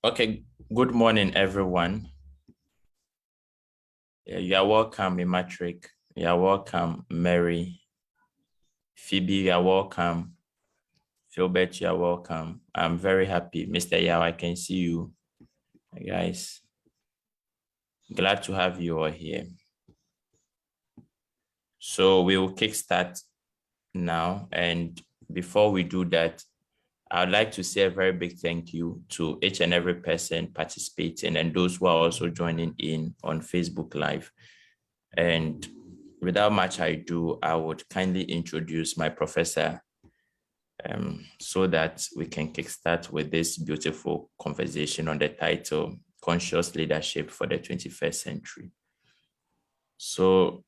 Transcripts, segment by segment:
Okay, good morning, everyone. You are welcome, Imatrick. You are welcome, Mary. Phoebe, you are welcome. Philbert, you are welcome. I'm very happy. Mr. Yao, I can see you. Guys, glad to have you all here. So we will kickstart now. And before we do that, I'd like to say a very big thank you to each and every person participating and those who are also joining in on Facebook Live. And without much ado, I would kindly introduce my professor so that we can kickstart with this beautiful conversation on the title, Conscious Leadership for the 21st Century. So,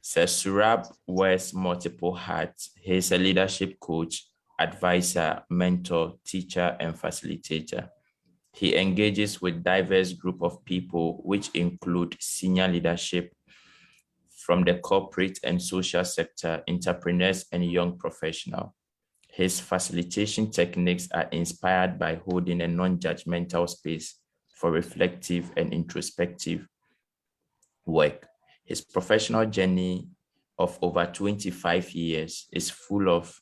Sir Saurabh wears multiple hats. He's a leadership coach, advisor, mentor, teacher, and facilitator. He engages with diverse group of people, which include senior leadership from the corporate and social sector, entrepreneurs, and young professionals. His facilitation techniques are inspired by holding a non-judgmental space for reflective and introspective work. His professional journey of over 25 years is full of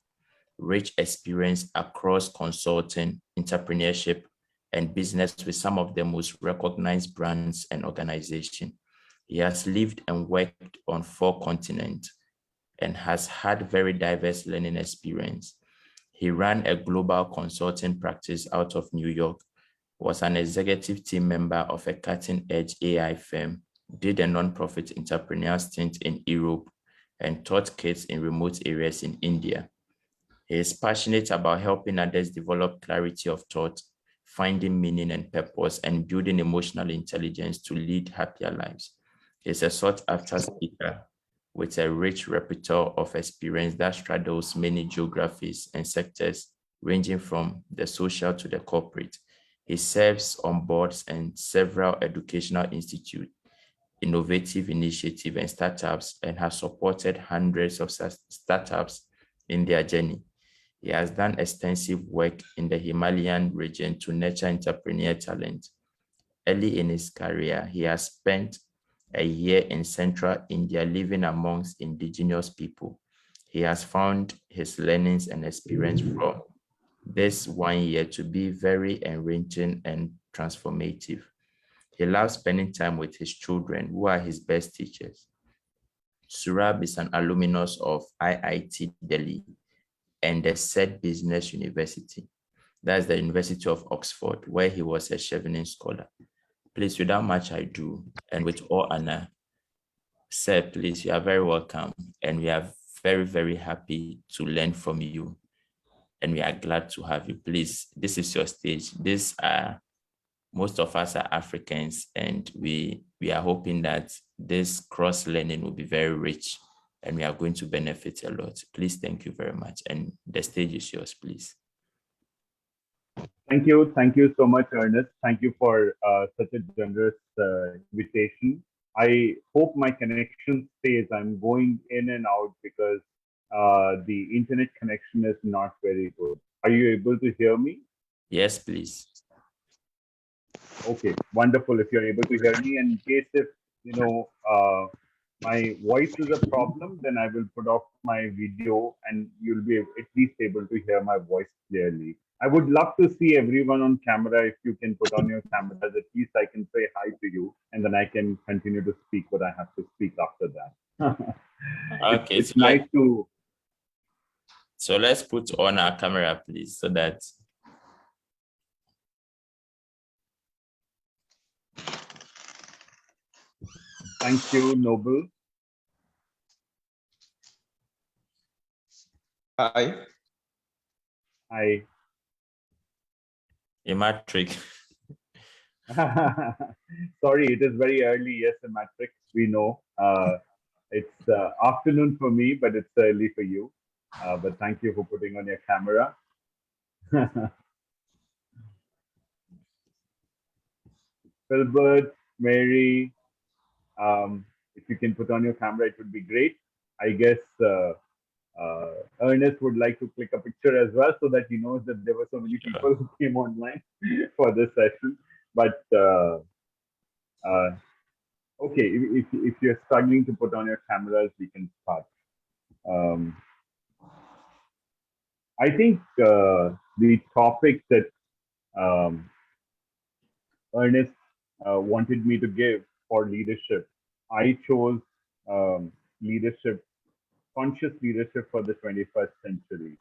rich experience across consulting, entrepreneurship, and business with some of the most recognized brands and organizations. He has lived and worked on 4 continents and has had very diverse learning experience. He ran a global consulting practice out of New York, was an executive team member of a cutting-edge AI firm, did a nonprofit entrepreneurial stint in Europe, and taught kids in remote areas in India. He is passionate about helping others develop clarity of thought, finding meaning and purpose, and building emotional intelligence to lead happier lives. He is a sought-after speaker with a rich repertoire of experience that straddles many geographies and sectors, ranging from the social to the corporate. He serves on boards and several educational institutes, innovative initiatives, and startups, and has supported hundreds of startups in their journey. He has done extensive work in the Himalayan region to nurture entrepreneur talent. Early in his career, he has spent a year in central India living amongst indigenous people. He has found his learnings and experience from this 1 year to be very enriching and transformative. He loves spending time with his children, who are his best teachers. Saurabh is an alumnus of IIT Delhi and the said Business University. That's the University of Oxford, where he was a Chevening Scholar. Please, without much ado, and with all honor, sir, please, you are very welcome. And we are very, very happy to learn from you. And we are glad to have you. Please, this is your stage. Most of us are Africans, and we are hoping that this cross-learning will be very rich, and we are going to benefit a lot. Please, thank you very much. And the stage is yours, please. Thank you. Thank you so much, Ernest. Thank you for such a generous invitation. I hope my connection stays. I'm going in and out because the internet connection is not very good. Are you able to hear me? Yes, please. Okay, wonderful. If you're able to hear me, and in case if my voice is a problem, then I will put off my video and you'll be at least able to hear my voice clearly. I would love to see everyone on camera. If you can put on your cameras, at least I can say hi to you, and then I can continue to speak what I have to speak after that. Okay, it's nice to. So let's put on our camera, please, so that. Thank you, Noble. Hi. Hi. Matrix. Sorry, it is very early. Yes, in Matrix, we know. It's afternoon for me, but it's early for you. But thank you for putting on your camera. Philbert, Mary, if you can put on your camera, it would be great. I guess Ernest would like to click a picture as well so that he knows that there were so many Sure. people who came online for this session. But uh, okay, if you're struggling to put on your cameras, we can start. Um, I think the topic that um, Ernest wanted me to give for leadership, I chose leadership, conscious leadership for the 21st century.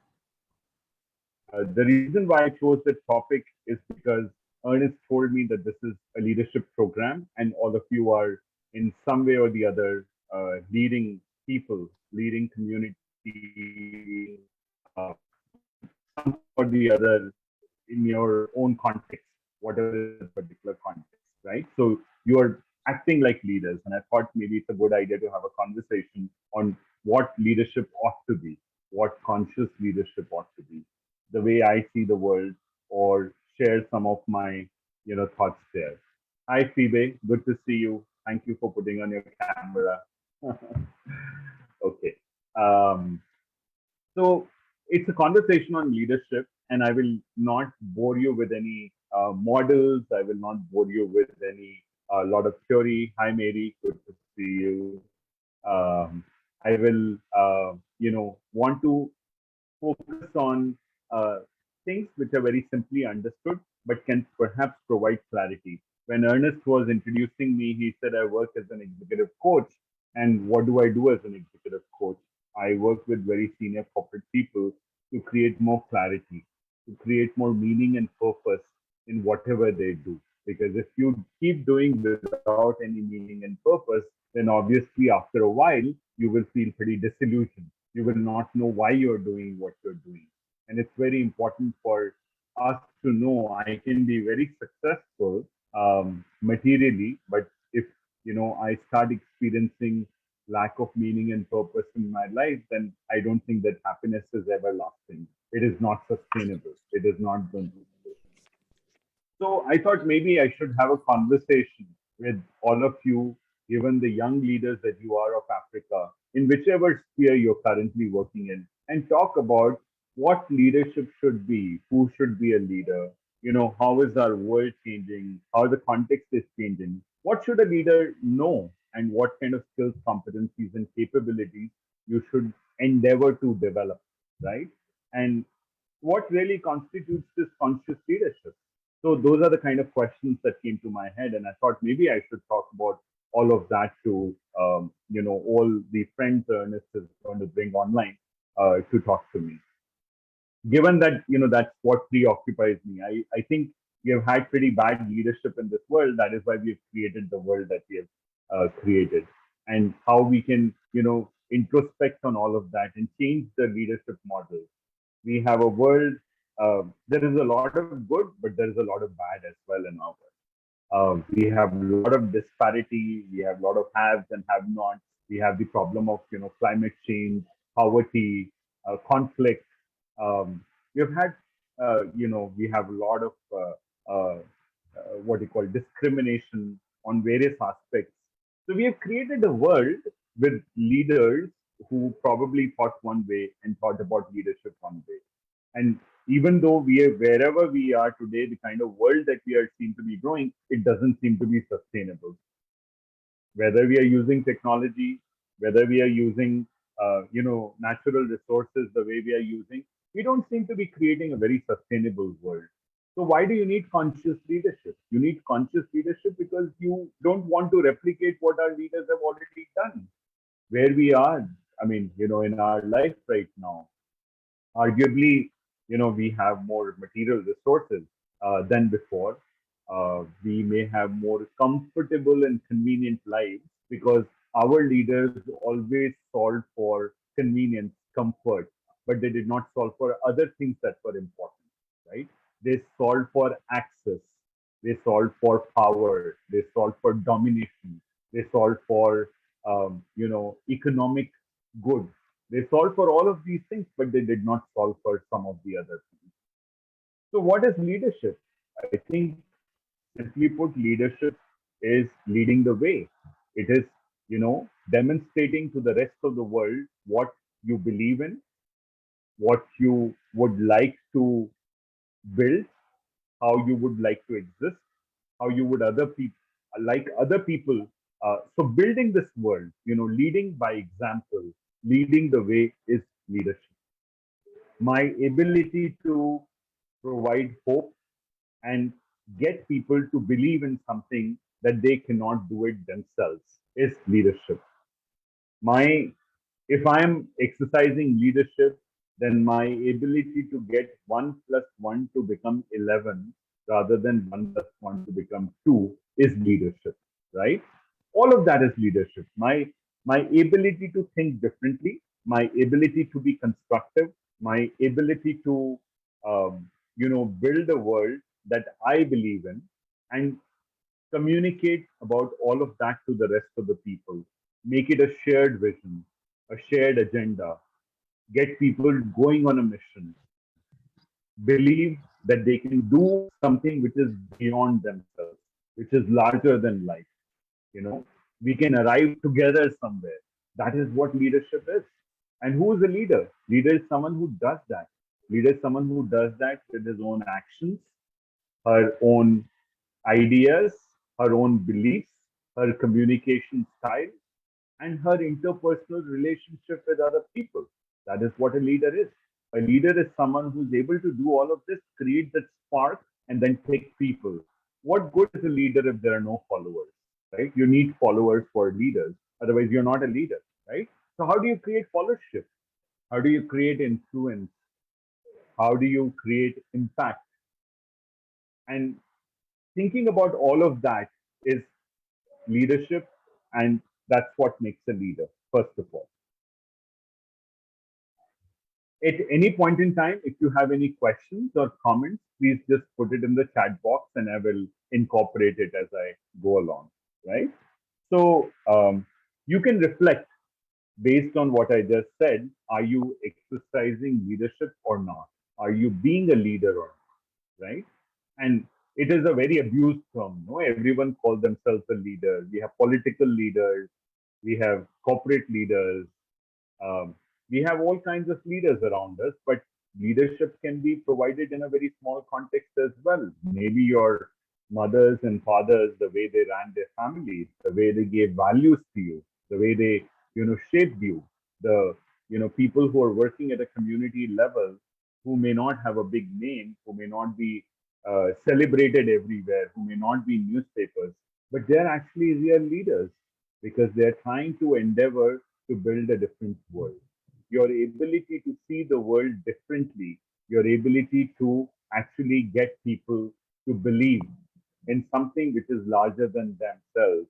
The reason why I chose the topic is because Ernest told me that this is a leadership program, and all of you are in some way or the other leading people, leading communities, leading some or the other in your own context, whatever is the particular context, right? So you are acting like leaders, and I thought maybe it's a good idea to have a conversation on what leadership ought to be, what conscious leadership ought to be, the way I see the world, or share some of my thoughts there. Hi, Phoebe, good to see you. Thank you for putting on your camera. Okay. Um, so it's a conversation on leadership, and I will not bore you with any models. I will not bore you with any lot of theory. Hi, Mary, good to see you. I will, want to focus on uh, things which are very simply understood, but can perhaps provide clarity. When Ernest was introducing me, he said, I work as an executive coach. And what do I do as an executive coach? I work with very senior corporate people to create more clarity, to create more meaning and purpose in whatever they do. Because if you keep doing without any meaning and purpose, then obviously after a while, you will feel pretty disillusioned. You will not know why you're doing what you're doing. And it's very important for us to know I can be very successful materially, but if I start experiencing lack of meaning and purpose in my life, then I don't think that happiness is everlasting. It is not sustainable. It is not going to stay. So I thought maybe I should have a conversation with all of you, even the young leaders that you are of Africa, in whichever sphere you're currently working in, and talk about what leadership should be, who should be a leader, how is our world changing, how the context is changing, what should a leader know, and what kind of skills, competencies, and capabilities you should endeavor to develop, right? And what really constitutes this conscious leadership? So those are the kind of questions that came to my head, and I thought maybe I should talk about all of that to all the friends Ernest is going to bring online to talk to me. Given that that's what preoccupies me, I think we have had pretty bad leadership in this world. That is why we have created the world that we have created, and how we can introspect on all of that and change the leadership model. We have a world. There is a lot of good, but there is a lot of bad as well in our world. We have a lot of disparity. We have a lot of haves and have-nots. We have the problem of climate change, poverty, conflict. We've had we have a lot of what you call discrimination on various aspects. So we have created a world with leaders who probably thought one way and thought about leadership one way. And even though we are wherever we are today, the kind of world that we are seen to be growing, it doesn't seem to be sustainable. Whether we are using technology, whether we are using natural resources the way we are using, we don't seem to be creating a very sustainable world. So why do you need conscious leadership? You need conscious leadership because you don't want to replicate what our leaders have already done. Where we are, I mean, in our life right now, arguably, we have more material resources than before. We may have more comfortable and convenient lives because our leaders always solved for convenience, comfort, but they did not solve for other things that were important, right? They solved for access, they solved for power, they solved for domination, they solved for economic good. They solved for all of these things, but they did not solve for some of the other things. So, what is leadership? I think, simply put, leadership is leading the way. It is, demonstrating to the rest of the world what you believe in, what you would like to build, how you would like to exist, how you would other people like other people. So building this world, leading by example, leading the way is leadership. My ability to provide hope and get people to believe in something that they cannot do it themselves is leadership. My If I am exercising leadership, then my ability to get 1 plus 1 to become 11 rather than 1 plus 1 to become 2 is leadership, right? All of that is leadership. My ability to think differently, my ability to be constructive, my ability to build a world that I believe in, and communicate about all of that to the rest of the people, make it a shared vision, a shared agenda, get people going on a mission, believe that they can do something which is beyond themselves, which is larger than life. You know, we can arrive together somewhere. That is what leadership is. And who is a leader? Leader is someone who does that. Leader is someone who does that with his own actions, her own ideas, her own beliefs, her communication style, and her interpersonal relationship with other people. That is what a leader is. A leader is someone who's able to do all of this, create that spark, and then take people. What good is a leader if there are no followers, right? You need followers for leaders. Otherwise, you're not a leader, right? So, how do you create followership? How do you create influence? How do you create impact? And thinking about all of that is leadership, and that's what makes a leader, first of all. At any point in time, if you have any questions or comments, please just put it in the chat box and I will incorporate it as I go along, right? So you can reflect based on what I just said. Are you exercising leadership or not? Are you being a leader or not, right? And it is a very abused term. No, everyone calls themselves a leader. We have political leaders, we have corporate leaders, um, we have all kinds of leaders around us, but leadership can be provided in a very small context as well. Maybe your mothers and fathers, the way they ran their families, the way they gave values to you, the way they, shaped you, the, people who are working at a community level who may not have a big name, who may not be celebrated everywhere, who may not be newspapers, but they're actually real leaders because they're trying to endeavor to build a different world. Your ability to see the world differently, your ability to actually get people to believe in something which is larger than themselves,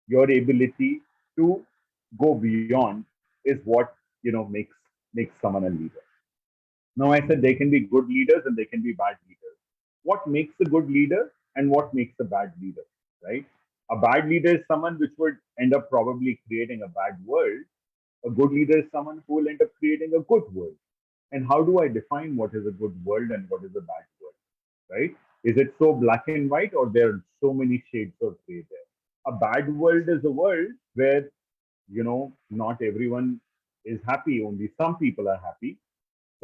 your ability to go beyond is what makes someone a leader. Now, I said they can be good leaders and they can be bad leaders. What makes a good leader and what makes a bad leader, right? A bad leader is someone which would end up probably creating a bad world. A good leader is someone who will end up creating a good world. And how do I define what is a good world and what is a bad world, right? Is it so black and white or there are so many shades of gray there? A bad world is a world where, not everyone is happy, only some people are happy.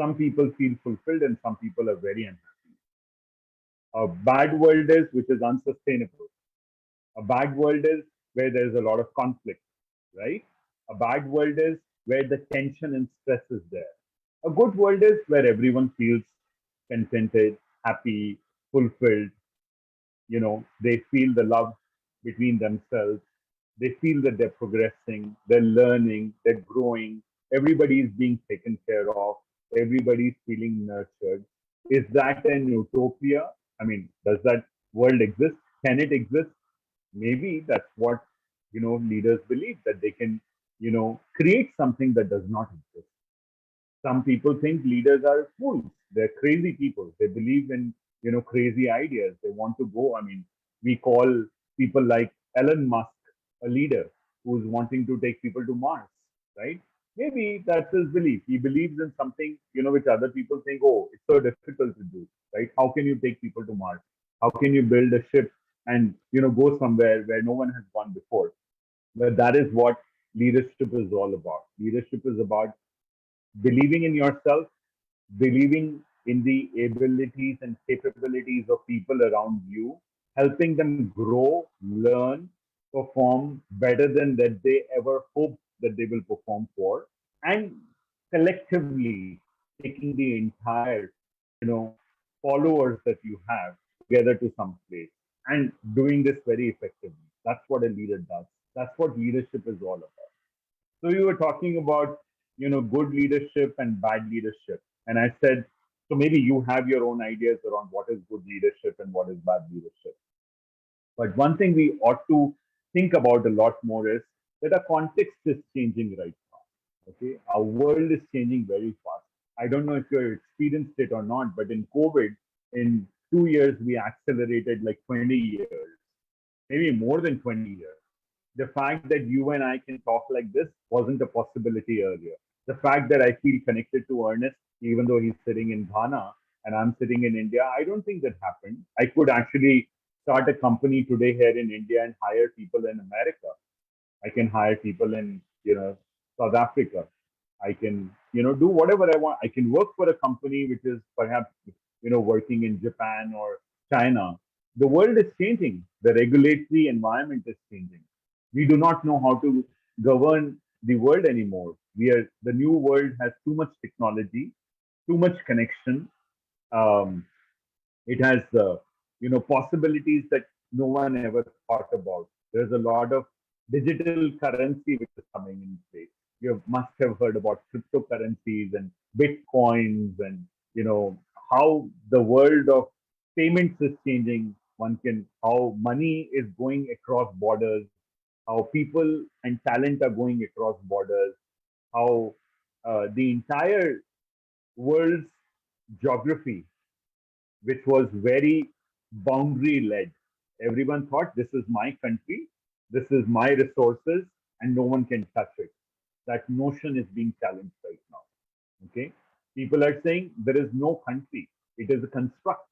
Some people feel fulfilled and some people are very unhappy. A bad world is which is unsustainable. A bad world is where there's a lot of conflict, right? A bad world is where the tension and stress is there. A good world is where everyone feels contented, happy, fulfilled. They feel the love between themselves. They feel that they're progressing, they're learning, they're growing. Everybody is being taken care of. Everybody's feeling nurtured. Is that an utopia? I mean, does that world exist? Can it exist? Maybe that's what leaders believe, that they can create something that does not exist. Some people think leaders are fools. They're crazy people. They believe in crazy ideas. They want to go. I mean, we call people like Elon Musk a leader who's wanting to take people to Mars, right? Maybe that's his belief. He believes in something which other people think, oh, it's so difficult to do, right? How can you take people to Mars? How can you build a ship and go somewhere where no one has gone before? But that is what leadership is all about. Leadership is about believing in yourself, believing in the abilities and capabilities of people around you, helping them grow, learn, perform better than that they ever hoped that they will perform for, and collectively taking the entire, followers that you have together to some place and doing this very effectively. That's what a leader does. That's what leadership is all about. So you were talking about, good leadership and bad leadership. And I said, so maybe you have your own ideas around what is good leadership and what is bad leadership. But one thing we ought to think about a lot more is that our context is changing right now. Okay. Our world is changing very fast. I don't know if you've experienced it or not, but in COVID, in 2 years, we accelerated like 20 years, maybe more than 20 years. The fact that you and I can talk like this wasn't a possibility earlier. The fact that I feel connected to Ernest, even though he's sitting in Ghana and I'm sitting in India, I don't think that happened. I could actually start a company today here in India and hire people in America. I can hire people in, South Africa. I can, do whatever I want. I can work for a company which is perhaps, working in Japan or China. The world is changing. The regulatory environment is changing. We do not know how to govern the world anymore. The new world has too much technology, too much connection. Um, it has, possibilities that no one ever thought about. There's a lot of digital currency which is coming in place. You must have heard about cryptocurrencies and bitcoins, and how the world of payments is changing. How money is going across borders, how people and talent are going across borders, how the entire world's geography, which was very boundary led. Everyone thought this is my country, this is my resources, and no one can touch it. That notion is being challenged right now. Okay, people are saying there is no country; it is a construct.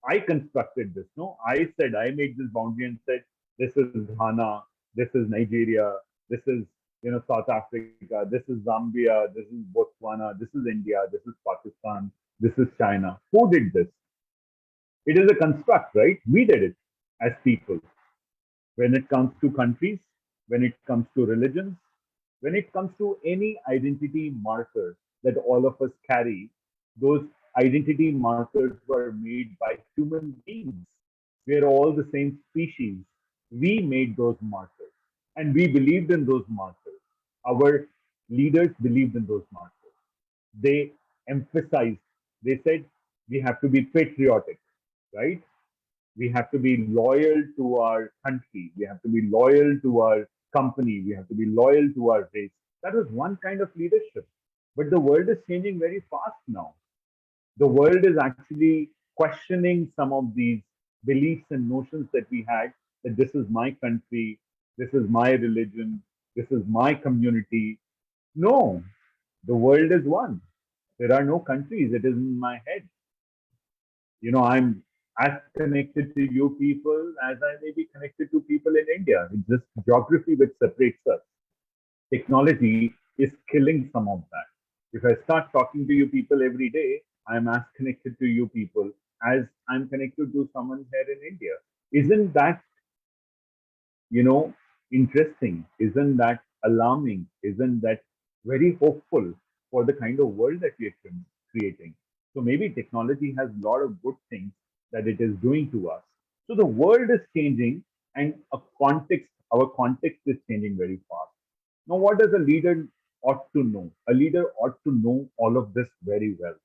I constructed this. No, I said I made this boundary and said this is Ghana, this is Nigeria, this is South Africa, this is Zambia, this is Botswana, this is India, this is Pakistan, this is China. Who did this? It is a construct, right? We did it as people. When it comes to countries, when it comes to religions, when it comes to any identity marker that all of us carry, those identity markers were made by human beings. We are all the same species. We made those markers and we believed in those markers. Our leaders believed in those markers. They emphasized, they said, we have to be patriotic, right? We have to be loyal to our country. We have to be loyal to our company. We have to be loyal to our race. That was one kind of leadership. But the world is changing very fast now. The world is actually questioning some of these beliefs and notions that we had, that this is my country, this is my religion, this is my community. No, the world is one. There are no countries. It is in my head. I'm as connected to you people as I may be connected to people in India. It's just geography which separates us. Technology is killing some of that. If I start talking to you people every day, I'm as connected to you people as I'm connected to someone here in India. Isn't that, you know, interesting? Isn't that alarming? Isn't that very hopeful for the kind of world that we are creating? So maybe technology has a lot of good things that it is doing to us. So the world is changing, and our context is changing very fast. Now, what does a leader ought to know? A leader ought to know all of this very well.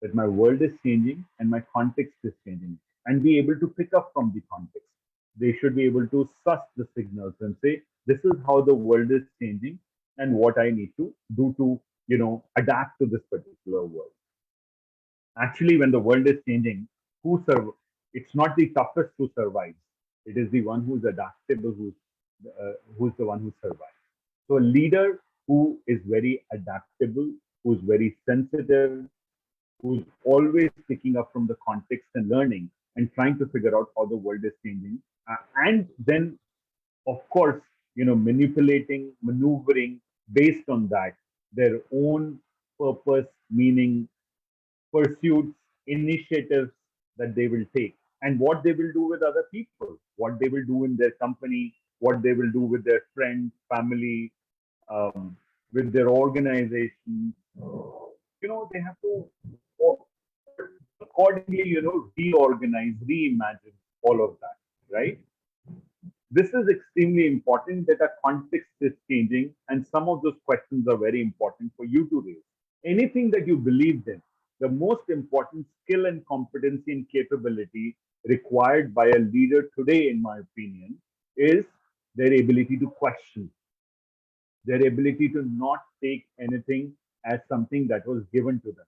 That my world is changing and my context is changing, and be able to pick up from the context. They should be able to suss the signals and say, this is how the world is changing and what I need to do to, adapt to this particular world. Actually, when the world is changing, it's not the toughest who survives. It is the one who's adaptable, who's the one who survives. So a leader who is very adaptable, who's very sensitive, who's always picking up from the context and learning and trying to figure out how the world is changing, and then, of course, manipulating, maneuvering based on that, their own purpose, meaning, pursuits, initiatives that they will take, and what they will do with other people, what they will do in their company, what they will do with their friends, family, with their organization. They have to accordingly, reorganize, reimagine all of that, right? This is extremely important that our context is changing, and some of those questions are very important for you to raise. Anything that you believed in, the most important skill and competency and capability required by a leader today, in my opinion, is their ability to question, their ability to not take anything as something that was given to them.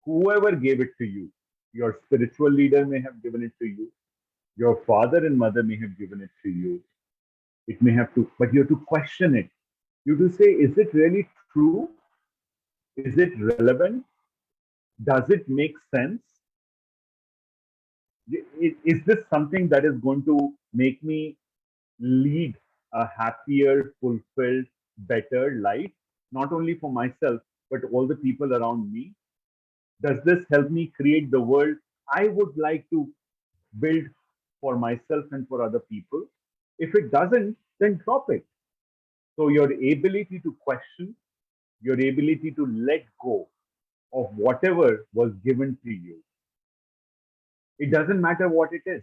Whoever gave it to you, your spiritual leader may have given it to you, your father and mother may have given it to you. It may have to, but you have to question it. You have to say, is it really true? Is it relevant? Does it make sense? Is this something that is going to make me lead a happier, fulfilled, better life, not only for myself, but all the people around me? Does this help me create the world I would like to build for myself and for other people? If it doesn't, then drop it. So, your ability to question, your ability to let go of whatever was given to you, it doesn't matter what it is,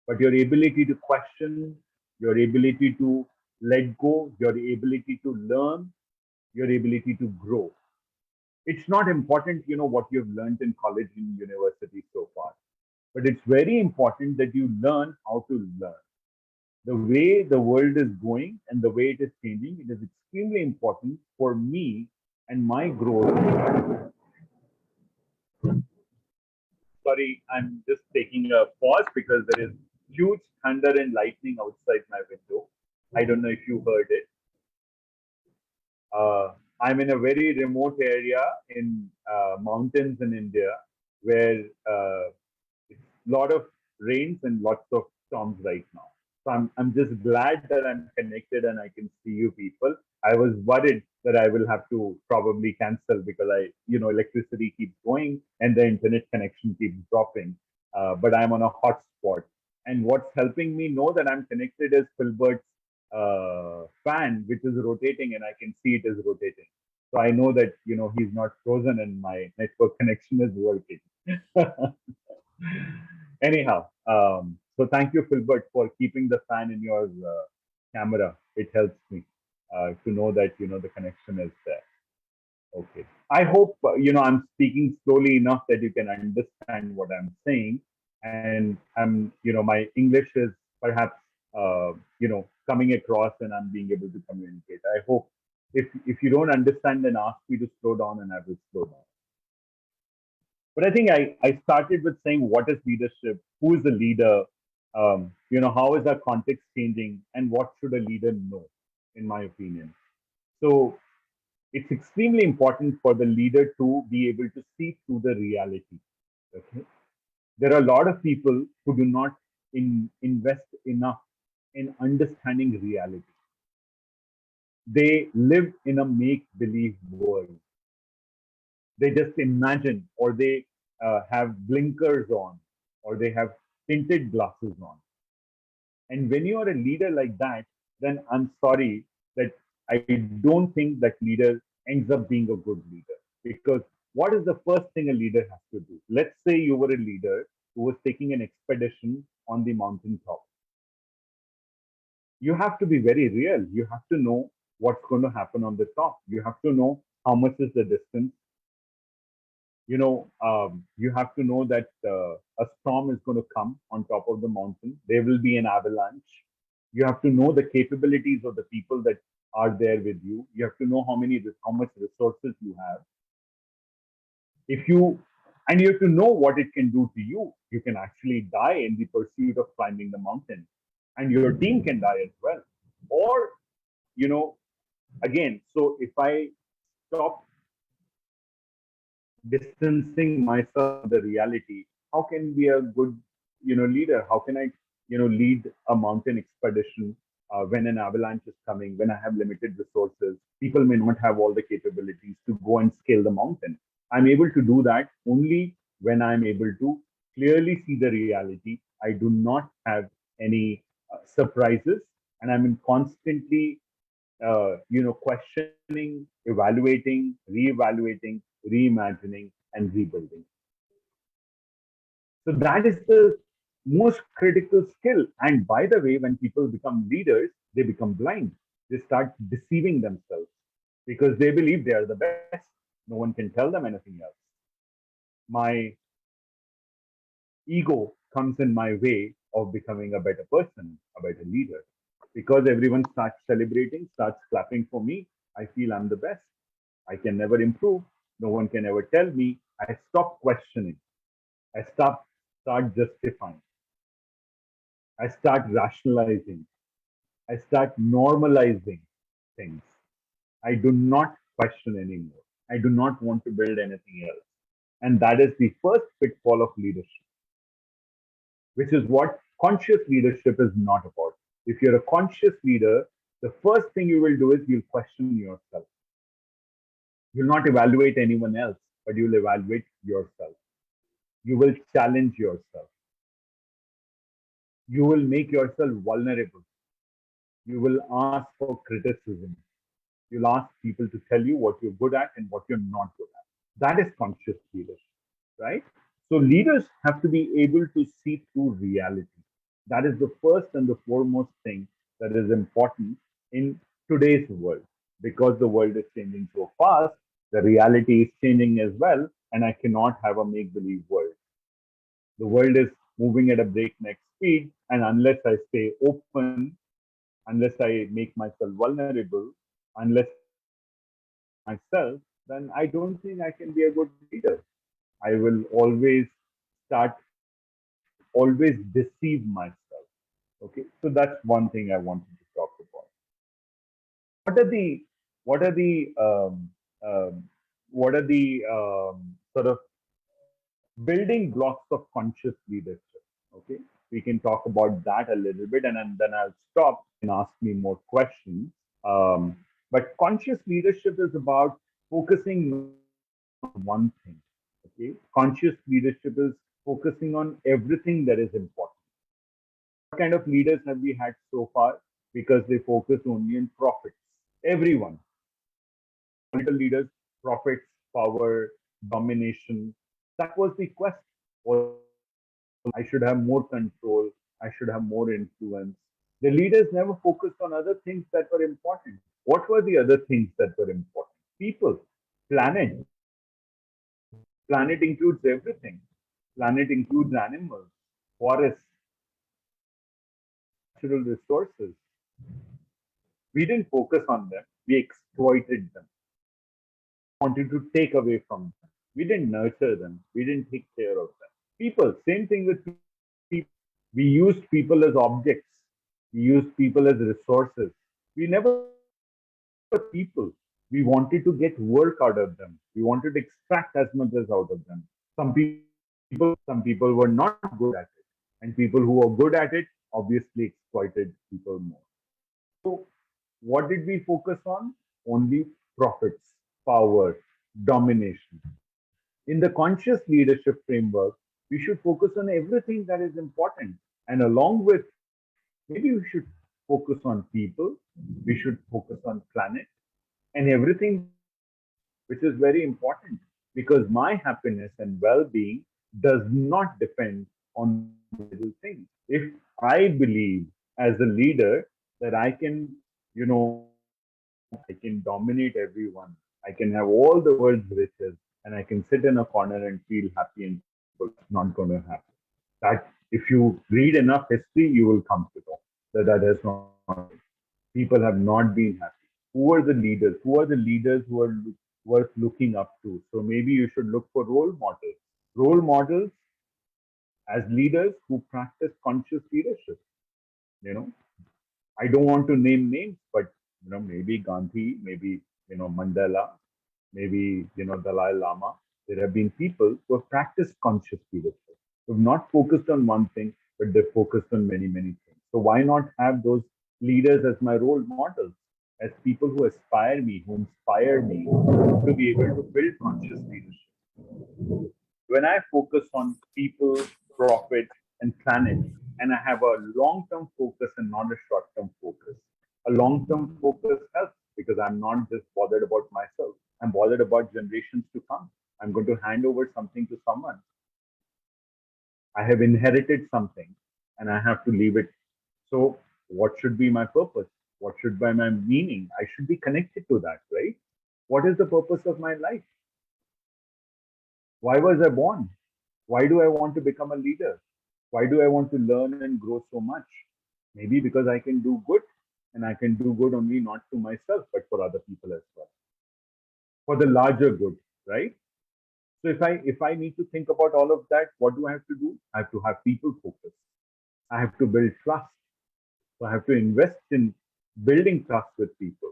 but your ability to question, your ability to let go, your ability to learn, your ability to grow. It's not important, what you've learned in college and university so far, but it's very important that you learn how to learn. The way the world is going and the way it is changing, it is extremely important for me and my growth. Sorry, I'm just taking a pause because there is huge thunder and lightning outside my window. I don't know if you heard it. I'm in a very remote area in mountains in India where it's a lot of rains and lots of storms right now. So I'm just glad that I'm connected and I can see you people. I was worried that I will have to probably cancel because electricity keeps going and the internet connection keeps dropping. But I'm on a hotspot. And what's helping me know that I'm connected is Filbert's fan, which is rotating, and I can see it is rotating. So I know that he's not frozen and my network connection is working. Anyhow, so thank you, Filbert, for keeping the fan in your camera. It helps me to know that the connection is there. Okay. I hope I'm speaking slowly enough that you can understand what I'm saying, and my English is perhaps coming across, and I'm being able to communicate. I hope if you don't understand, then ask me to slow down, and I will slow down. But I think I started with saying what is leadership, who is the leader, how is our context changing, and what should a leader know, in my opinion. So it's extremely important for the leader to be able to see through the reality. Okay? There are a lot of people who do not invest enough in understanding reality. They live in a make believe world. They just imagine, or they have blinkers on, or they have tinted glasses on. And when you are a leader like that, then I'm sorry that I don't think that leader ends up being a good leader. Because what is the first thing a leader has to do? Let's say you were a leader who was taking an expedition on the mountaintop. You have to be very real. You have to know what's going to happen on the top. You have to know how much is the distance. You have to know that a storm is going to come on top of the mountain. There will be an avalanche. You have to know the capabilities of the people that are there with you. You have to know how much resources you have. And you have to know what it can do to you. You can actually die in the pursuit of climbing the mountain, and your team can die as well. Or, again, so if I stop distancing myself from the reality, how can be a good leader? How can I lead a mountain expedition when an avalanche is coming, when I have limited resources? People may not have all the capabilities to go and scale the mountain. I'm able to do that only when I'm able to clearly see the reality. I do not have any surprises, and I'm in constantly, questioning, evaluating, reevaluating, reimagining, and rebuilding. So that is the most critical skill. And by the way, when people become leaders, they become blind. They start deceiving themselves because they believe they are the best. No one can tell them anything else. My ego comes in my way of becoming a better person, a better leader. Because everyone starts celebrating, starts clapping for me, I feel I'm the best. I can never improve. No one can ever tell me. I stop questioning. I start justifying. I start rationalizing. I start normalizing things. I do not question anymore. I do not want to build anything else. And that is the first pitfall of leadership, which is what conscious leadership is not about. If you're a conscious leader, the first thing you will do is you'll question yourself. You'll not evaluate anyone else, but you'll evaluate yourself. You will challenge yourself. You will make yourself vulnerable. You will ask for criticism. You'll ask people to tell you what you're good at and what you're not good at. That is conscious leadership, right? So leaders have to be able to see through reality. That is the first and the foremost thing that is important in today's world, because the world is changing so fast. The reality is changing as well, and I cannot have a make believe world. The world is moving at a breakneck speed, and unless I stay open, unless I make myself vulnerable, unless I challenge myself, then I don't think I can be a good leader. I will always deceive myself. Okay, so that's one thing I wanted to talk about. What are the what are the what are the sort of building blocks of conscious leadership? Okay, we can talk about that a little bit, and then I'll stop and ask me more questions. Um, but conscious leadership is about focusing not on one thing. Okay, conscious leadership is focusing on everything that is important. What kind of leaders have we had so far? Because they focus only on profits. Everyone, political leaders, profits, power, domination. That was the quest. Was I should have more control. I should have more influence. The leaders never focused on other things that were important. What were the other things that were important? People, planet. Planet includes everything. Planet includes animals, forests, natural resources. We didn't focus on them. We exploited them. Wanted to take away from them. We didn't nurture them. We didn't take care of them. People, same thing with people. We used people as objects. We used people as resources. We never people. We wanted to get work out of them. We wanted to extract as much as out of them. Some people were not good at it. And people who were good at it obviously exploited people more. So what did we focus on? Only profits, power, domination. In the conscious leadership framework, we should focus on everything that is important. And along with, maybe we should focus on people, we should focus on planet, and everything that is little, which is very important, because my happiness and well being does not depend on those little things. If I believe as a leader that I can, I can dominate everyone, I can have all the world's riches, and I can sit in a corner and feel happy and peaceful, it's not going to happen. That if you read enough history, you will come to know that that has not happened. People have not been happy. Who are the leaders? Who are the leaders who are worth looking up to? So maybe you should look for role models. Role models as leaders who practice conscious leadership. You know, I don't want to name names, but maybe Gandhi, maybe Mandela, maybe Dalai Lama. There have been people who have practiced conscious leadership, who have not focused on one thing, but they've focused on many, many things. So why not have those leaders as my role models, as people who aspire me, who inspire me to be able to build conscious leadership? When I focus on people, profit, and planet, and I have a long-term focus and not a short-term focus. A long-term focus helps because I'm not just bothered about myself. I'm bothered about generations to come. I'm going to hand over something to someone. I have inherited something and I have to leave it. So, what should be my purpose? What should be my meaning? I should be connected to that, right? What is the purpose of my life? Why was I born? Why do I want to become a leader? Why do I want to learn and grow so much? Maybe because I can do good, and I can do good only not to myself, but for other people as well, for the larger good, right? So if I need to think about all of that, what do I have to do? I have to have people focus. I have to build trust. So I have to invest in building trust with people.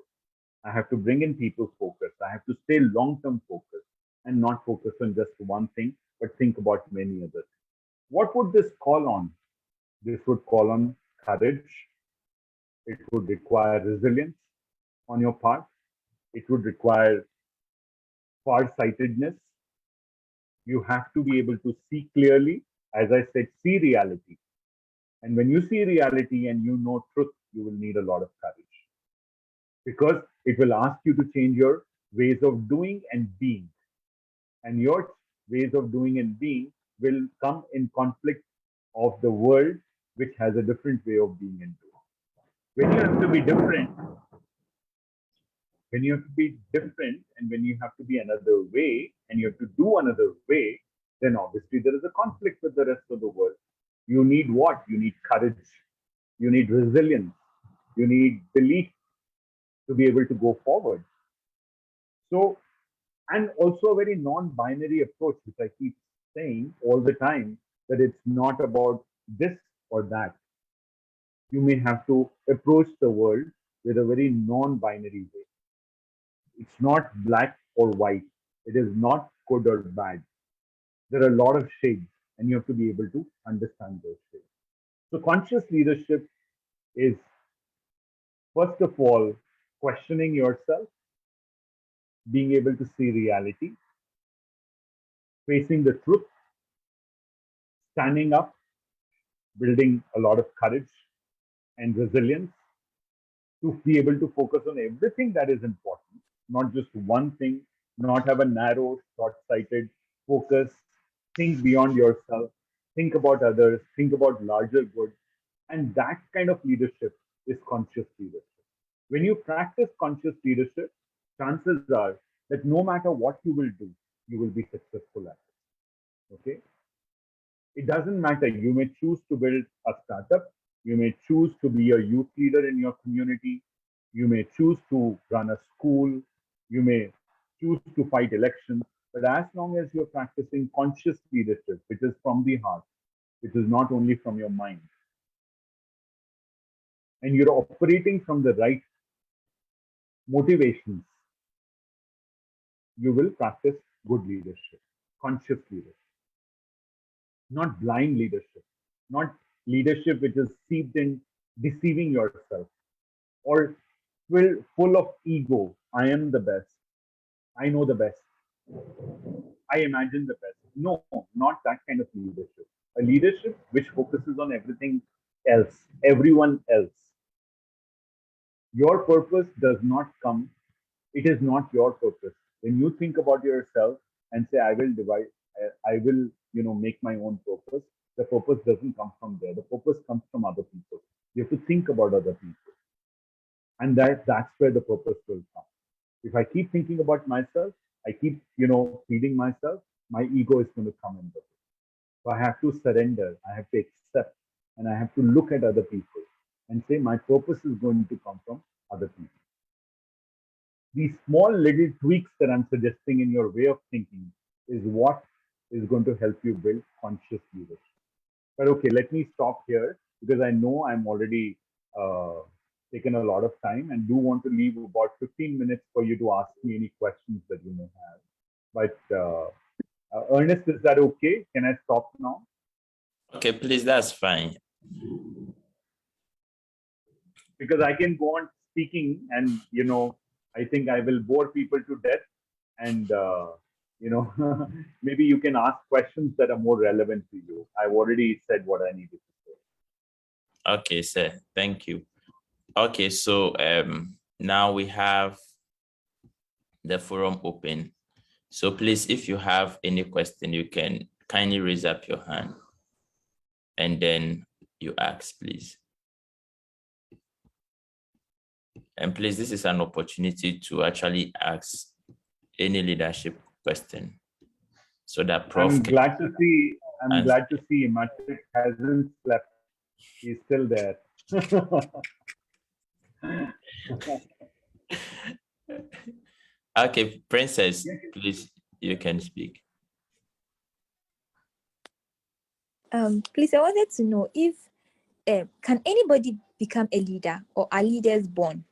I have to bring in people focus. I have to stay long term focused and not focus on just one thing, but think about many other things. What would this call on? This would call on courage. It would require resilience on your part. It would require far-sightedness. You have to be able to see clearly. As I said, see reality. And when you see reality and you know truth, you will need a lot of courage because it will ask you to change your ways of doing and being. And your ways of doing and being will come in conflict of the world, which has a different way of being and doing. When you have to be different, when you have to be different and when you have to be another way and you have to do another way, then obviously there is a conflict with the rest of the world. You need what? You need courage. You need resilience. You need belief to be able to go forward. So, and also a very non binary approach, which I keep saying all the time that it's not about this or that. You may have to approach the world with a very non binary way. It's not black or white. It is not good or bad. There are a lot of shades, and you have to be able to understand those shades. So, conscious leadership is, first of all, questioning yourself, being able to see reality, facing the truth, standing up, building a lot of courage and resilience to be able to focus on everything that is important, not just one thing, not have a narrow, short sighted focus, think beyond yourself, think about others, think about larger good. And that kind of leadership is conscious leadership. When you practice conscious leadership, chances are that no matter what you will do, you will be successful at it. Okay? It doesn't matter. You may choose to build a startup. You may choose to be a youth leader in your community. You may choose to run a school. You may choose to fight elections. But as long as you're practicing conscious leadership, which is from the heart, which is not only from your mind, and you're operating from the right motivations, you will practice good leadership, conscious leadership, not blind leadership, not leadership which is seeped in deceiving yourself or full of ego. I am the best. I know the best. I imagine the best. No, not that kind of leadership. A leadership which focuses on everything else, everyone else. Your purpose does not come, it is not your purpose. When you think about yourself and say, I will divide, I will, make my own purpose, the purpose doesn't come from there. The purpose comes from other people. You have to think about other people. And that's where the purpose will come. If I keep thinking about myself, I keep, feeding myself, my ego is going to come in the way. So I have to surrender, I have to accept, and I have to look at other people and say, my purpose is going to come from other people. These small little tweaks that I'm suggesting in your way of thinking is what is going to help you build conscious leadership. But okay, let me stop here because I know I'm already taken a lot of time and do want to leave about 15 minutes for you to ask me any questions that you may have. But Ernest, is that okay? Can I stop now? Okay, please, that's fine. Because I can go on speaking and, I think I will bore people to death. And maybe you can ask questions that are more relevant to you. I've already said what I needed to say. Okay, sir. Thank you. Okay, so now we have the forum open. So please, if you have any question, you can kindly raise up your hand and then you ask, please. And please, this is an opportunity to actually ask any leadership question so that Prof. I'm glad to see Matrick hasn't slept. He's still there. Okay, Princess, please, you can speak. Please, I wanted to know if can anybody become a leader, or are leaders born?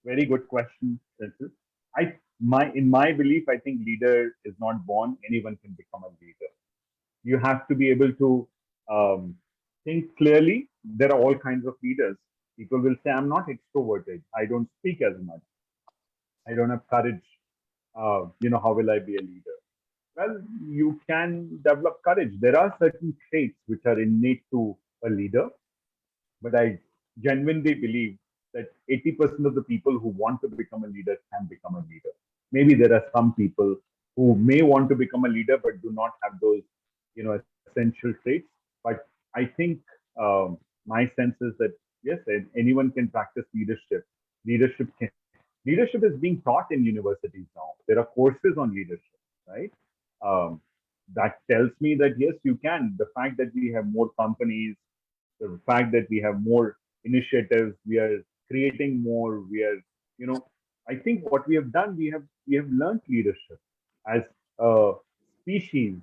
Very good question, Princess. In my belief, I think leader is not born. Anyone can become a leader. You have to be able to think clearly. There are all kinds of leaders. People will say, I'm not extroverted. I don't speak as much. I don't have courage. How will I be a leader? Well, you can develop courage. There are certain traits which are innate to a leader, but I genuinely believe that 80% of the people who want to become a leader can become a leader. Maybe there are some people who may want to become a leader but do not have those, essential traits. But I think my sense is that yes, anyone can practice leadership. Leadership can, Leadership is being taught in universities now. There are courses on leadership, right? Um, that tells me that yes, you can. The fact that we have more companies, the fact that we have more initiatives, we are creating more, I think what we have done, we have learned leadership as a species.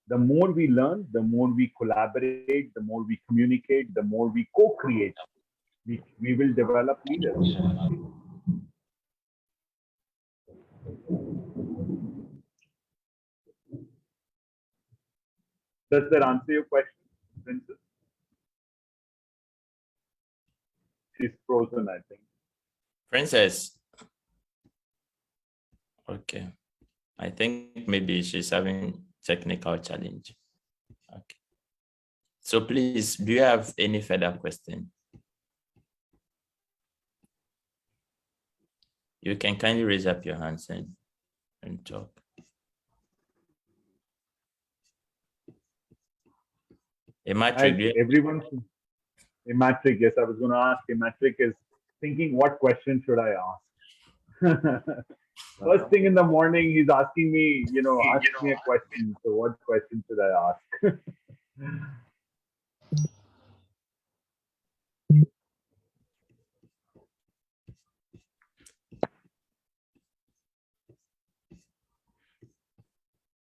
The more we learn, the more we collaborate, the more we communicate, the more we co-create, we will develop leaders. Does that answer your question, Princess? She's frozen, I think. Princess. Okay. I think maybe she's having technical challenge. Okay. So please, do you have any further question? You can kindly raise up your hands and talk. Matrick, yes, I was going to ask. Matrick is thinking, what question should I ask? First thing in the morning, he's asking me, ask me a question. So what question should I ask?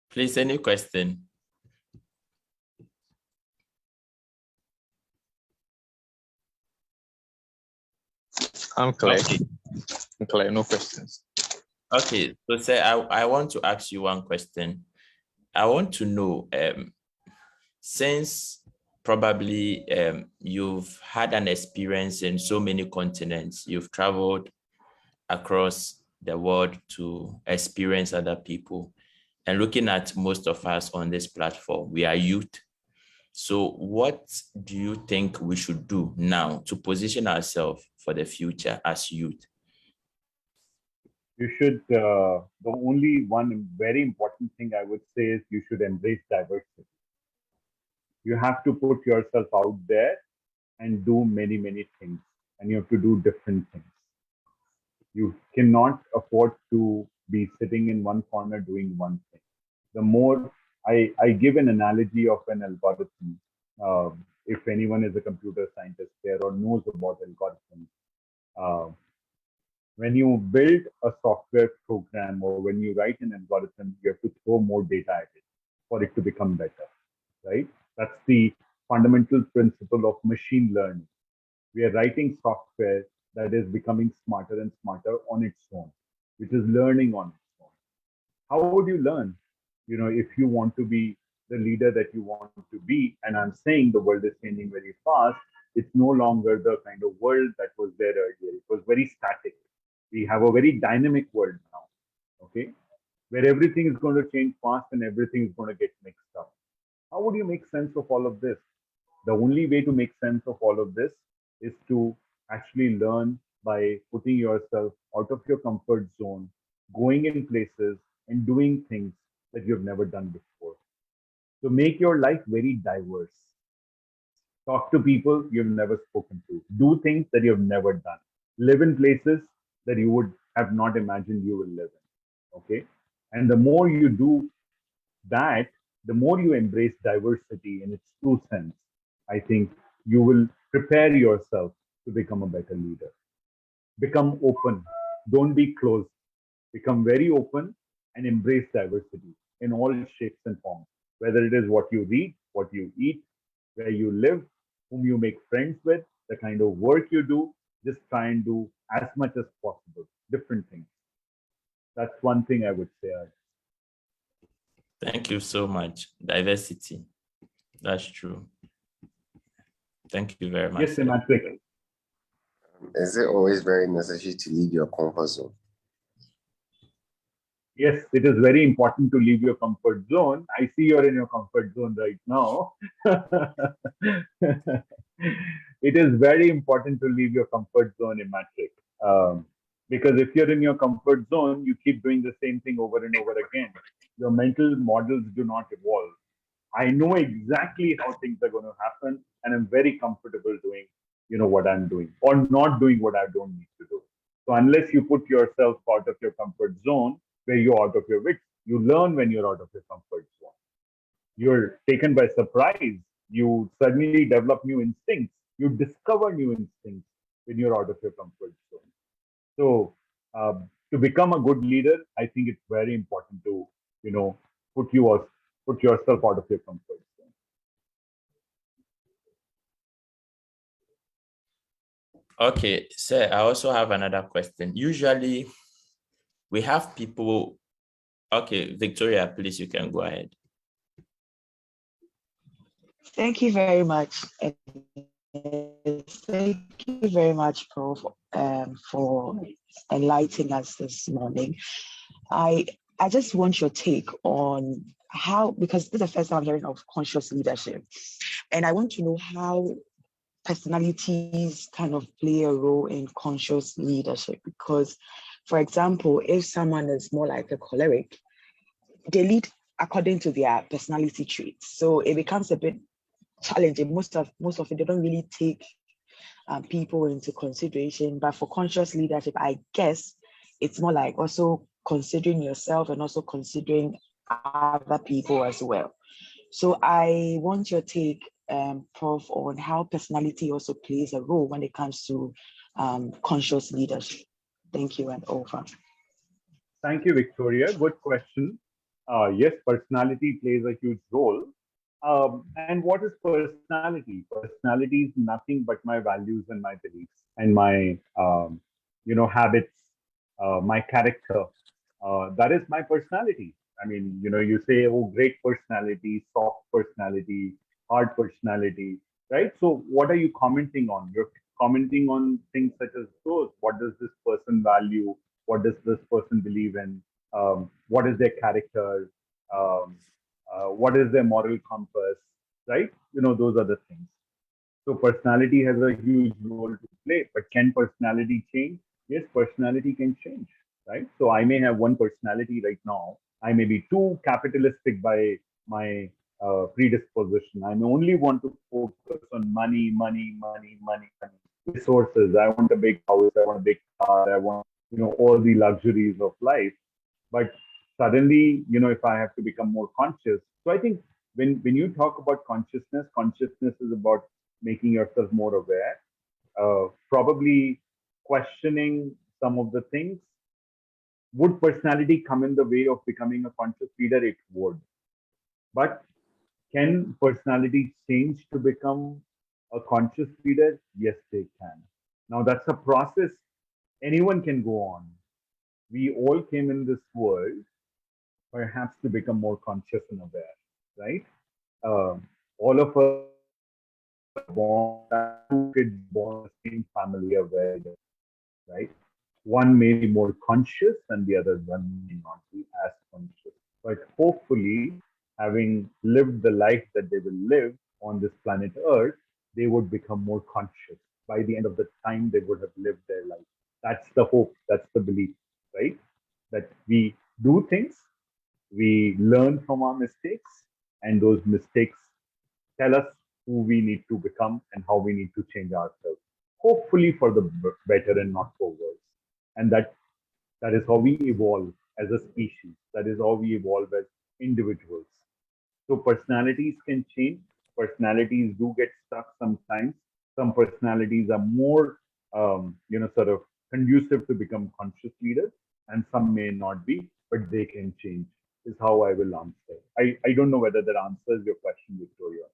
Please, any question? I'm clear. Okay. I'm clear, no questions. Okay, so say I want to ask you one question. I want to know, since probably you've had an experience in so many continents, you've traveled across the world to experience other people, and looking at most of us on this platform, we are youth. So what do you think we should do now to position ourselves for the future as youth? You should, the only one very important thing I would say is you should embrace diversity. You have to put yourself out there and do many, many things, and you have to do different things. You cannot afford to be sitting in one corner doing one thing. The more I give an analogy of an algorithm. If anyone is a computer scientist there or knows about algorithms, when you build a software program or when you write an algorithm, you have to throw more data at it for it to become better, right? That's the fundamental principle of machine learning. We are writing software that is becoming smarter and smarter on its own, which is learning on its own. How would you learn? If you want to be the leader that you want to be, and I'm saying the world is changing very fast, it's no longer the kind of world that was there earlier. It was very static. We have a very dynamic world now, okay, where everything is going to change fast and everything is going to get mixed up. How would you make sense of all of this? The only way to make sense of all of this is to actually learn by putting yourself out of your comfort zone, going in places and doing things that you've never done before. So make your life very diverse. Talk to people you've never spoken to. Do things that you've never done. Live in places that you would have not imagined you will live in. Okay. And the more you do that, the more you embrace diversity in its true sense, I think you will prepare yourself to become a better leader. Become open. Don't be closed. Become very open and embrace diversity in all shapes and forms, whether it is what you read, what you eat, where you live, whom you make friends with, the kind of work you do. Just try and do as much as possible, different things. That's one thing I would say. Thank you so much. Diversity. That's true. Thank you very much. Yes, Patrick. Is it always very necessary to leave your comfort zone? Yes, it is very important to leave your comfort zone. I see you're in your comfort zone right now. It is very important to leave your comfort zone in matric. Because if you're in your comfort zone, you keep doing the same thing over and over again. Your mental models do not evolve. I know exactly how things are going to happen, and I'm very comfortable doing, what I'm doing, or not doing what I don't need to do. So unless you put yourself out of your comfort zone, where you're out of your wits, you learn when you're out of your comfort zone. You're taken by surprise. You suddenly develop new instincts. You discover new instincts when you're out of your comfort zone. So to become a good leader, I think it's very important to, put you out, put yourself out of your comfort zone. Okay, sir, I also have another question. Usually we have people. Okay, Victoria, please, you can go ahead. Thank you very much. Thank you very much, Prof, for enlightening us this morning. I just want your take on how, because this is the first time I'm hearing of conscious leadership, and I want to know how personalities kind of play a role in conscious leadership. Because, for example, if someone is more like a choleric, they lead according to their personality traits. So it becomes a bit challenging. Most of it, they don't really take people into consideration. But for conscious leadership, I guess it's more like also considering yourself and also considering other people as well. So I want your take, Prof, on how personality also plays a role when it comes to conscious leadership. Thank you, and over. Thank you, Victoria. Good question. Yes, personality plays a huge role. And what is personality? Personality is nothing but my values and my beliefs and my, habits, my character. That is my personality. I mean, you say, oh, great personality, soft personality, hard personality, right? So, what are you commenting on? You're commenting on things such as those. What does this person value? What does this person believe in? What is their character? Um, what is their moral compass? Right? Those are the things. So, personality has a huge role to play. But can personality change? Yes, personality can change, right? So I may have one personality right now. I may be too capitalistic by my predisposition. I may only want to focus on money, money, money, money, money, resources. I want a big house. I want a big car. I want, all the luxuries of life. But suddenly, if I have to become more conscious. So I think when you talk about consciousness is about making yourself more aware, probably questioning some of the things. Would personality come in the way of becoming a conscious leader? It would. But can personality change to become a conscious leader? Yes, they can. Now, that's a process anyone can go on. We all came in this world perhaps to become more conscious and aware, right? All of us born, two kids born in the same family are very different, right? One may be more conscious and the other one may not be as conscious. But hopefully, having lived the life that they will live on this planet Earth, they would become more conscious. By the end of the time, they would have lived their life. That's the hope, that's the belief, right? That we do things, we learn from our mistakes, and those mistakes tell us who we need to become and how we need to change ourselves, hopefully for the better and not for worse. And that is how we evolve as a species. That is how we evolve as individuals. So personalities can change. Personalities do get stuck sometimes. Some personalities are more, sort of conducive to become conscious leaders, and some may not be, but they can change. Is how I will answer. I don't know whether that answers your question, Victoria.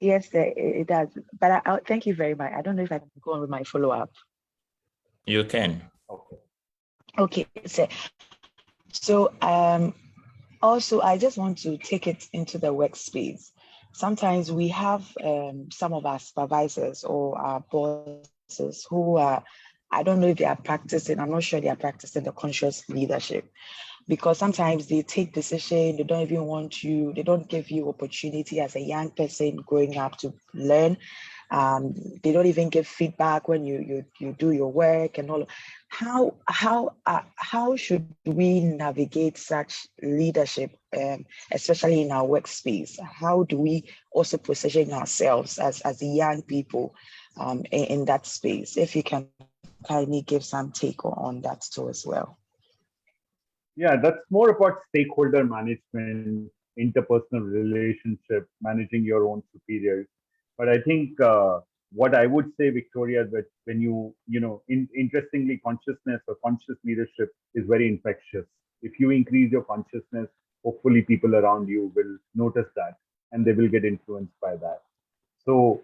Yes, it does. But thank you very much. I don't know if I can go on with my follow-up. You can. Okay. Okay, so also I just want to take it into the workspace. Sometimes we have some of our supervisors or our bosses who are, I don't know if they are practicing, I'm not sure they are practicing the conscious leadership, because sometimes they take decision, they don't even want you, they don't give you opportunity as a young person growing up to learn. They don't even give feedback when you do your work and all. How should we navigate such leadership, especially in our workspace? How do we also position ourselves as the young people in that space? If you can kindly give some take on that too as well. Yeah, that's more about stakeholder management, interpersonal relationship, managing your own superiors. But I think what I would say, Victoria, that when interestingly, consciousness or conscious leadership is very infectious. If you increase your consciousness, hopefully people around you will notice that and they will get influenced by that. So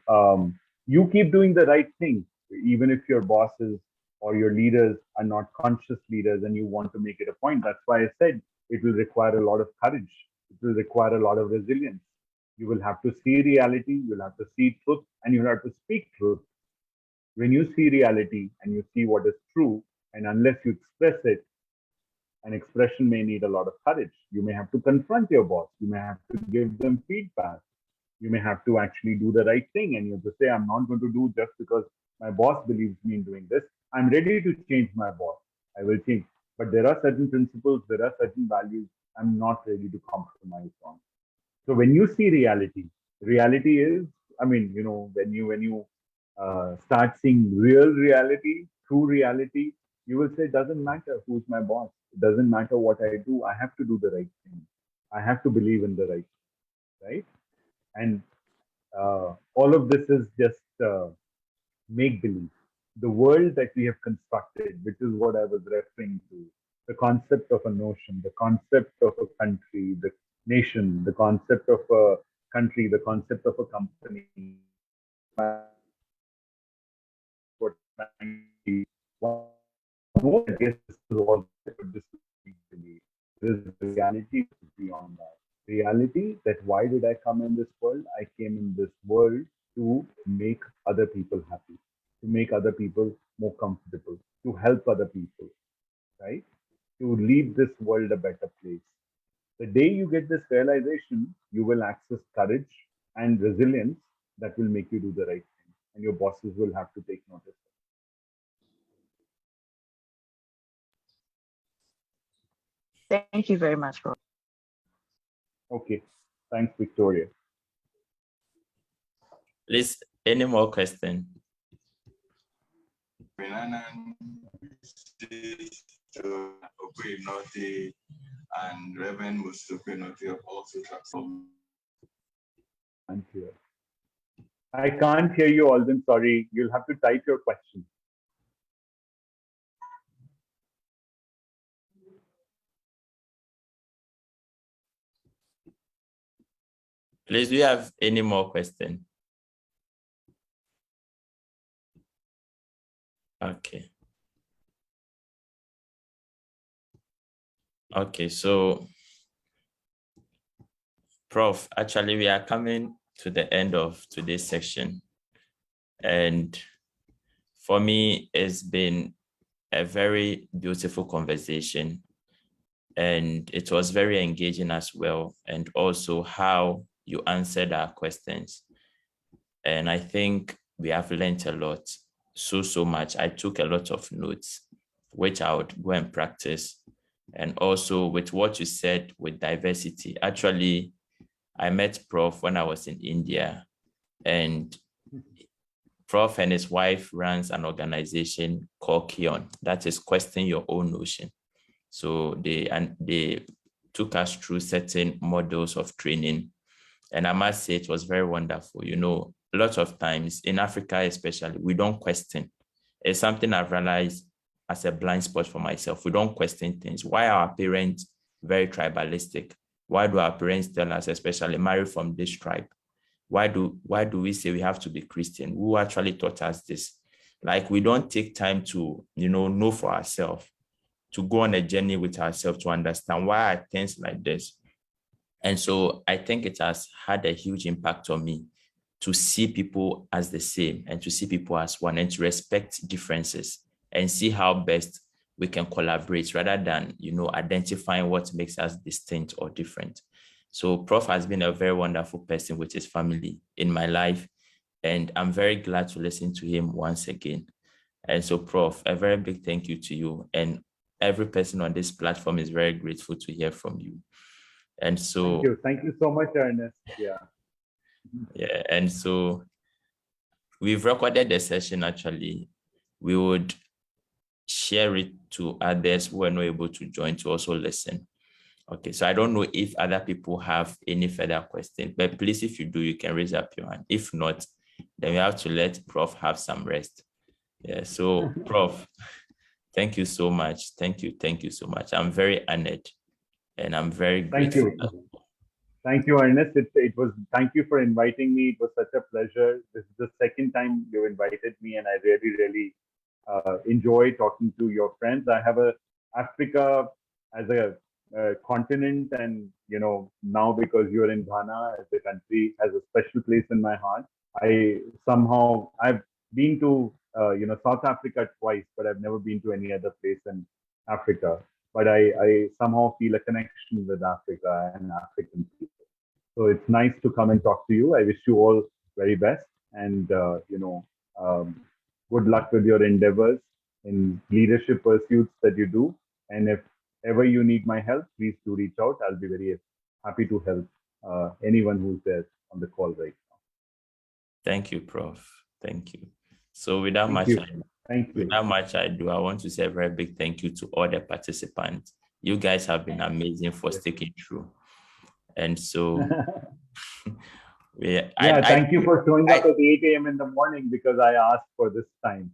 you keep doing the right thing, even if your bosses or your leaders are not conscious leaders and you want to make it a point. That's why I said it will require a lot of courage. It will require a lot of resilience. You will have to see reality, you'll have to see truth, and you'll have to speak truth. When you see reality and you see what is true, and unless you express it, an expression may need a lot of courage. You may have to confront your boss, you may have to give them feedback, you may have to actually do the right thing, and you have to say, I'm not going to do just because my boss believes me in doing this. I'm ready to change my boss. I will change. But there are certain principles, there are certain values I'm not ready to compromise on. So when you see reality, reality is, when you start seeing real reality, true reality, you will say, it doesn't matter who's my boss. It doesn't matter what I do. I have to do the right thing. I have to believe in the right thing, right? And all of this is just make believe. The world that we have constructed, which is what I was referring to, the concept of a notion, the concept of a country, the nation, the concept of a country, the concept of a company, what more I guess this is all this belief. There is reality beyond that. Reality that why did I come in this world? I came in this world to make other people happy, to make other people more comfortable, to help other people, right? To leave this world a better place. The day you get this realization, you will access courage and resilience that will make you do the right thing. And your bosses will have to take notice. Thank you very much, Prof. Okay. Thanks, Victoria. Please, any more questions? And Reverend Musuke have also transformed. I can't hear you, Alden. Sorry. You'll have to type your question. Please, do you have any more questions? Okay. Okay, so Prof, actually we are coming to the end of today's section. And for me, it's been a very beautiful conversation, and it was very engaging as well, and also how you answered our questions. And I think we have learned a lot, so much. I took a lot of notes, which I would go and practice. And also with what you said with diversity, actually, I met Prof when I was in India, and Prof and his wife runs an organization called Kion, that is Question Your Own Notion. So they took us through certain models of training. And I must say it was very wonderful. You know, a lot of times in Africa, especially, we don't question. It's something I've realized as a blind spot for myself. We don't question things. Why are our parents very tribalistic? Why do our parents tell us, especially marry from this tribe? Why do we say we have to be Christian? Who actually taught us this? Like, we don't take time to, know for ourselves, to go on a journey with ourselves to understand why are things like this. And so I think it has had a huge impact on me to see people as the same and to see people as one and to respect differences and see how best we can collaborate rather than, identifying what makes us distinct or different. So Prof has been a very wonderful person with his family in my life, and I'm very glad to listen to him once again. And so Prof, a very big thank you to you, and every person on this platform is very grateful to hear from you. And so thank you so much, Ernest. Yeah, and so we've recorded the session. Actually, we would share it to others who are not able to join to also listen. Okay, so I don't know if other people have any further questions, but please, if you do, you can raise up your hand. If not, then we have to let Prof have some rest. Yeah, so Prof, thank you so much. Thank you so much. I'm very honored, and I'm very grateful. Thank you, Ernest. Thank you for inviting me. It was such a pleasure. This is the second time you invited me, and I really enjoy talking to your friends. I have Africa as a continent, and now because you're in Ghana as a country, has a special place in my heart. I've been to South Africa twice, but I've never been to any other place in Africa. But I somehow feel a connection with Africa and African people. So it's nice to come and talk to you. I wish you all very best, and good luck with your endeavors in leadership pursuits that you do. And if ever you need my help, please do reach out. I'll be very happy to help anyone who's there on the call right now. Thank you, Prof. Thank you. So without much ado, I want to say a very big thank you to all the participants. You guys have been amazing for sticking through. And so thank you for showing up at 8 a.m. in the morning, because I asked for this time.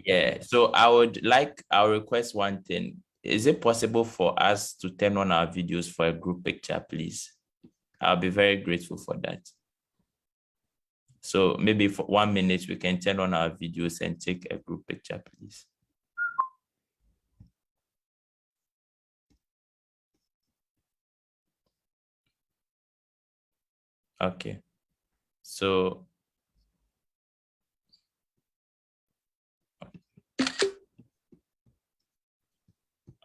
Yeah, so I'll request one thing. Is it possible for us to turn on our videos for a group picture, please? I'll be very grateful for that. So maybe for 1 minute, we can turn on our videos and take a group picture, please. Okay. So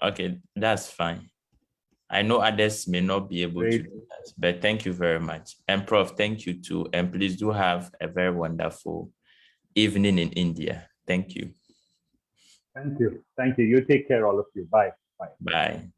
okay, that's fine. I know others may not be able to do that, but thank you very much. And Prof, thank you too. And please do have a very wonderful evening in India. Thank you. Thank you. Thank you. You take care, all of you. Bye. Bye. Bye.